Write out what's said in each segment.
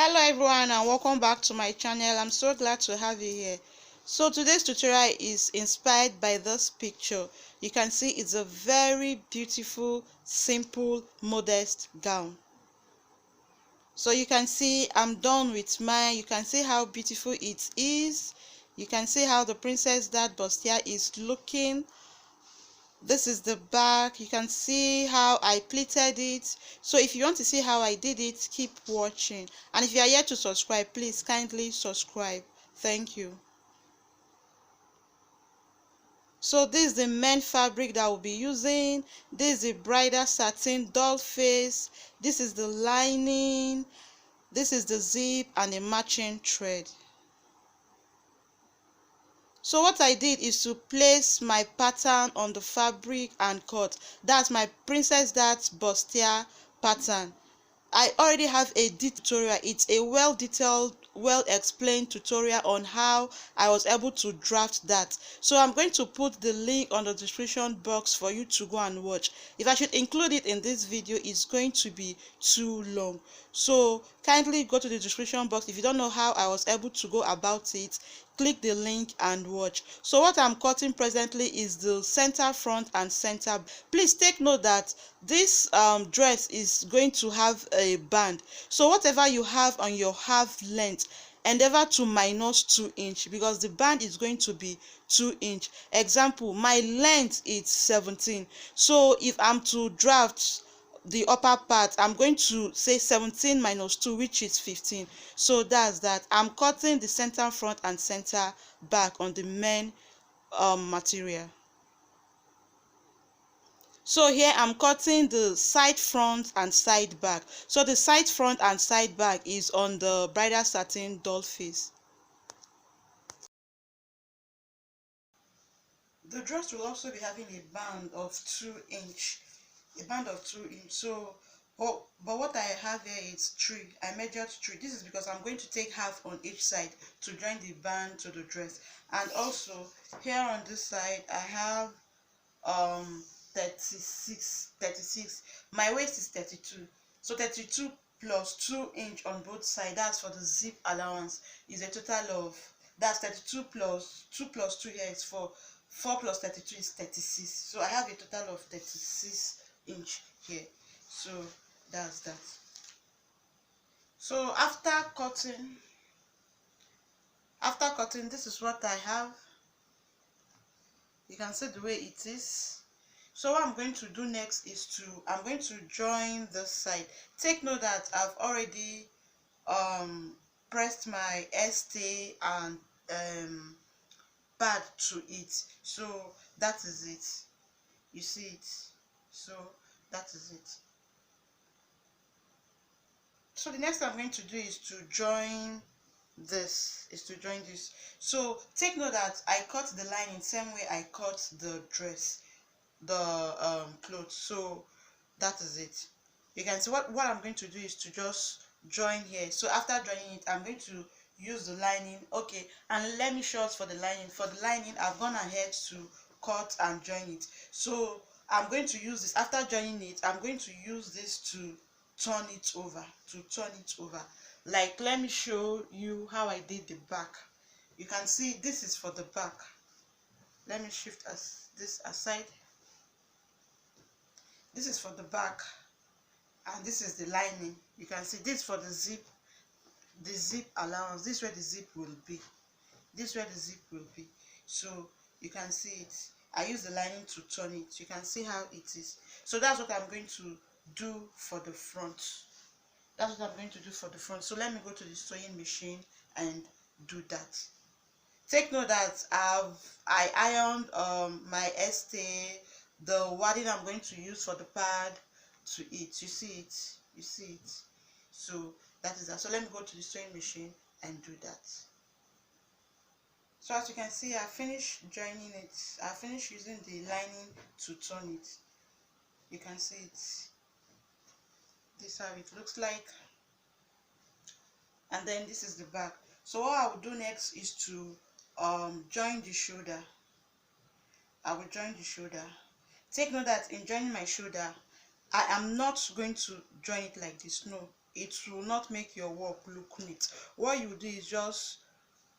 Hello everyone and welcome back to my channel. I'm so glad to have you here. So today's tutorial is inspired by this picture. You can see it's a very beautiful, simple, modest gown. So you can see I'm done with mine. You can see how beautiful it is. You can see how the princess that bustier is looking. This is the back. You can see how I pleated it. So if you want to see how I did it, keep watching. And if you are yet to subscribe, please kindly subscribe. Thank you. So this is the main fabric that we'll be using. This is the bridal satin doll face. This is the lining. This is the zip and the matching thread. So what I did is to place my pattern on the fabric and cut. That's my princess that bustier pattern. I already have a tutorial. It's a well detailed, well explained tutorial on how I was able to draft that. So I'm going to put the link on the description box for you to go and watch. If I should include it in this video, it's going to be too long. So kindly go to the description box. If you don't know how I was able to go about it, click the link and watch. So what I'm cutting presently is the center front and center. Please take note that this dress is going to have a band. So whatever you have on your half length, endeavor to minus 2 inch because the band is going to be 2 inch. Example, my length is 17. So if I'm to draft the upper part, I'm going to say 17 minus 2, which is 15. So that's that. I'm cutting the center front and center back on the main material. So here I'm cutting the side front and side back. So the side front and side back is on the bridal satin doll face. The dress will also be having a band of 2 inch. A band of 2 inch. So but what I have here is 3. I measured 3. This is because I'm going to take half on each side to join the band to the dress. And also here on this side I have 36. My waist is 32. So 32 plus 2 inch on both sides. That's for the zip allowance. Is a total of, that's 32 plus 2 plus 2 here is 4. 4 plus 32 is 36. So I have a total of 36 inch here. So that's that. So after cutting, this is what I have. You can see the way it is. So what I'm going to do next is I'm going to join this side. Take note that I've already pressed my stay and pad to it. So that is it. You see it. So that is it. So the next thing I'm going to do is to join this. So take note that I cut the lining same way I cut the dress, the clothes. So that is it. You can see what I'm going to do is to just join here. So after joining it, I'm going to use the lining. Okay, and let me show us for the lining. For the lining, I've gone ahead to cut and join it. So I'm going to use this. After joining it, I'm going to use this to turn it over. Like, let me show you how I did the back. You can see this is for the back. Let me shift this aside. This is for the back, and this is the lining. You can see this for the zip allowance. This is where the zip will be. So you can see it. I use the lining to turn it. You can see how it is. So that's what I'm going to do for the front. So let me go to the sewing machine and do that. Take note that I ironed my stay, the wadding I'm going to use for the pad to it. You see it. So that is that. So let me go to the sewing machine and do that. So as you can see, I finished joining it. I finished using the lining to turn it. You can see it. This is how it looks like. And then this is the back. So what I will do next is to join the shoulder. I will join the shoulder. Take note that in joining my shoulder, I am not going to join it like this. No, it will not make your work look neat. What you do is just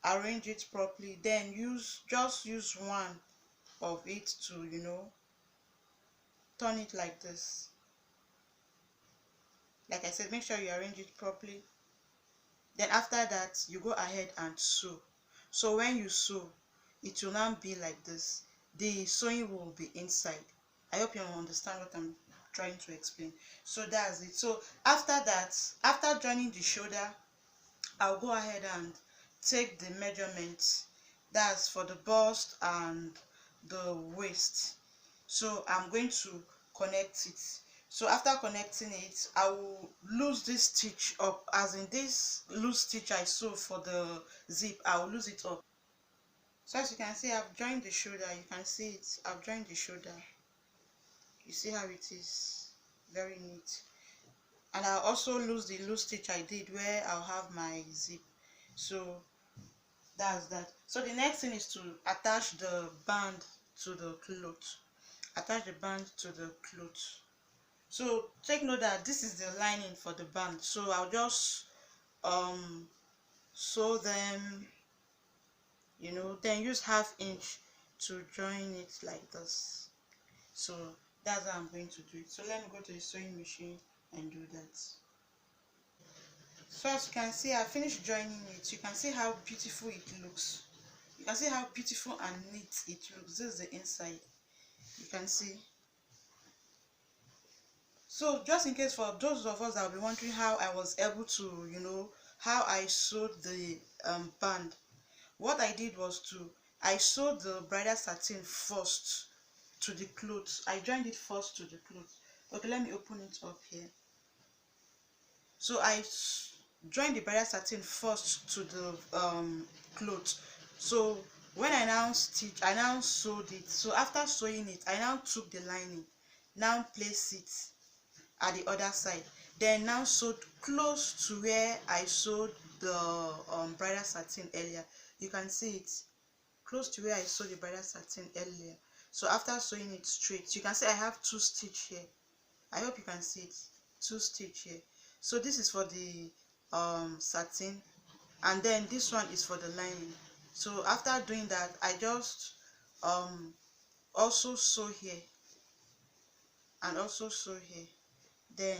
arrange it properly, then just use one of it to, you know, turn it like this. Like I said, make sure you arrange it properly. Then after that, you go ahead and sew. So when you sew, it will now be like this. The sewing will be inside. I hope you understand what I'm trying to explain. So that's it. So after that, after joining the shoulder, I'll go ahead and take the measurements. That's for the bust and the waist. So I'm going to connect it. So after connecting it, I will lose this stitch up, as in this loose stitch I sew for the zip, I will lose it up. So as you can see, I've joined the shoulder. You can see it, I've joined the shoulder. You see how it is, very neat. And I'll also lose the loose stitch I did where I'll have my zip. So that's that. So the next thing is to attach the band to the cloth. Attach the band to the cloth. So take note that this is the lining for the band. So I'll just sew them, you know, then use 1/2 inch to join it like this. So that's how I'm going to do it. So let me go to the sewing machine and do that. So as you can see, I finished joining it. You can see how beautiful it looks. You can see how beautiful and neat it looks. This is the inside. You can see. So just in case for those of us that will be wondering how I was able to, you know, how I sewed the band, what I did was I sewed the bridal satin first to the clothes. I joined it first to the clothes. Okay, let me open it up here. So I joined the bridal satin first to the clothes. So when I now stitch, I now sewed it. So after sewing it, I now took the lining, now place it at the other side, then now sewed close to where I sewed the bridal satin earlier. You can see it close to where I sewed the bridal satin earlier. So after sewing it straight, you can see I have 2 stitch here. I hope you can see it, 2 stitch here. So this is for the satin, and then this one is for the lining. So after doing that, I just also sew here and also sew here. Then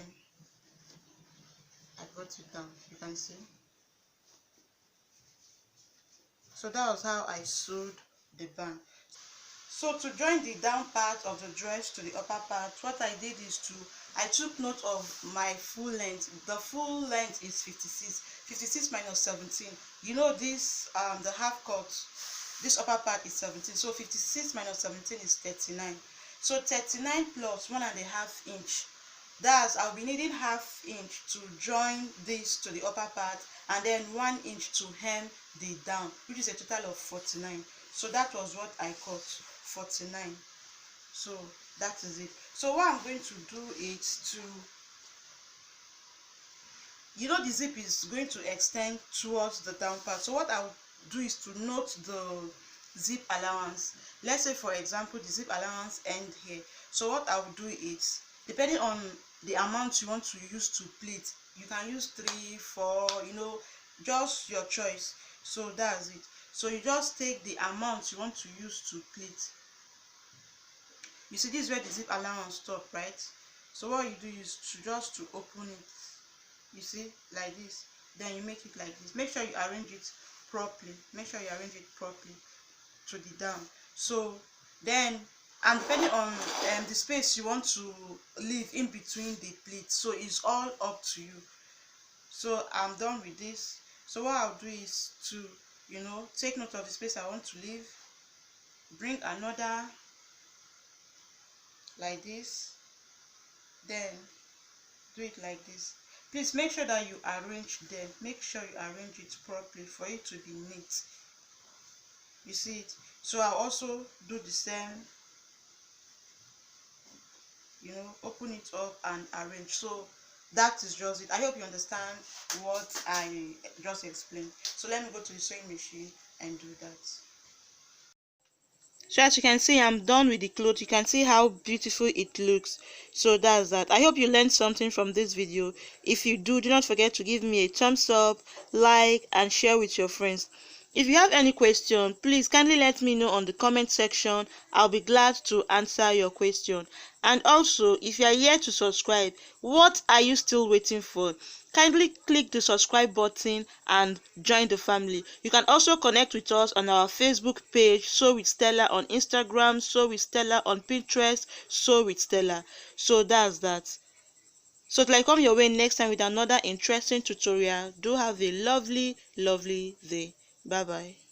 I brought it down, you can see. So that was how I sewed the band. So to join the down part of the dress to the upper part, what I did is I took note of my full length. The full length is 56. 56 minus 17. You know this, the half cut, this upper part is 17. So 56 minus 17 is 39. So 39 plus 1.5 inch. That's, I'll be needing 1/2 inch to join this to the upper part, and then 1 inch to hem the down, which is a total of 49. So that was what I cut, 49. So that is it. So what I'm going to do is you know, the zip is going to extend towards the down part. So what I'll do is to note the zip allowance. Let's say for example the zip allowance end here. So what I will do is, depending on the amount you want to use to pleat, you can use 3, 4, you know, just your choice. So that's it. So you just take the amount you want to use to pleat. You see, this is where the zip allowance stop, right? So what you do is to open it, you see, like this. Then you make it like this. Make sure you arrange it properly. Make sure you arrange it properly to the down. So then, and depending on the space you want to leave in between the pleats, so it's all up to you. So I'm done with this. So what I'll do is to, you know, take note of the space I want to leave, bring another like this, then do it like this. Please make sure that you arrange them. Make sure you arrange it properly for it to be neat. You see it? So I'll also do the same, you know, open it up and arrange. So that is just it. I hope you understand what I just explained. So let me go to the sewing machine and do that. So as you can see, I'm done with the clothes. You can see how beautiful it looks. So that's that. I hope you learned something from this video. If you do not forget to give me a thumbs up, like, and share with your friends. If you have any question, please kindly let me know on the comment section. I'll be glad to answer your question. And also, if you are here to subscribe, what are you still waiting for? Kindly click the subscribe button and join the family. You can also connect with us on our Facebook page, Sew with Stella, on Instagram, Sew with Stella, on Pinterest, Sew with Stella. So that's that. So till I come your way next time with another interesting tutorial, do have a lovely day. Bye bye.